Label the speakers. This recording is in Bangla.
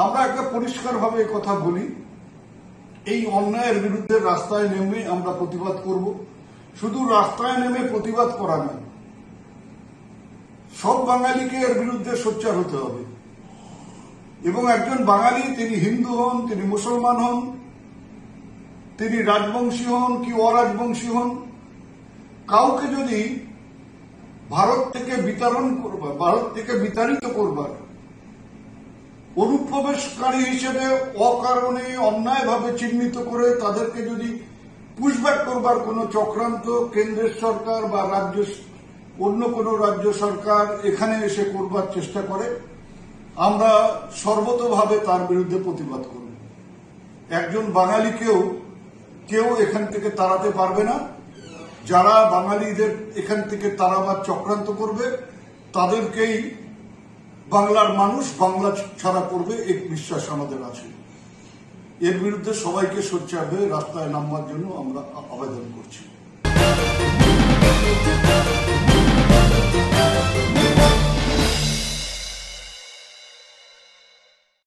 Speaker 1: আমরা একটা পরিষ্কারভাবে কথা বলি, এই অন্যায়ের বিরুদ্ধে রাস্তায় নেমে আমরা প্রতিবাদ করব। শুধু রাস্তায় নেমে প্রতিবাদ করা নয়, সব বাঙালিকে এর বিরুদ্ধে সোচ্চার হতে হবে। এবং একজন বাঙালি, তিনি হিন্দু হন, তিনি মুসলমান হন, তিনি রাজবংশী হন কি অরাজবংশী হন, কাউকে যদি ভারত থেকে বিতাড়িত করবার অনুপ্রবেশকারী হিসেবে অকারণে অন্যায়ভাবে চিহ্নিত করে তাদেরকে যদি পুশব্যাক করবার কোন চক্রান্ত কেন্দ্রের সরকার বা অন্য কোন রাজ্য সরকার এখানে এসে করবার চেষ্টা করে, আমরা সর্বতোভাবে তার বিরুদ্ধে প্রতিবাদ করব। একজন বাঙালিকেও কেউ এখান থেকে তাড়াতে পারবে না। যারা বাঙালিদের এখান থেকে তাড়াবার চক্রান্ত করবে তাদেরকেই বাংলার মানুষ বাংলা ছাড়া করবে, এই বিশ্বাস আমাদের আছে। এর বিরুদ্ধে সবাইকে সোচ্চার হয়ে রাস্তায় নামবার জন্য আমরা আবেদন করছি।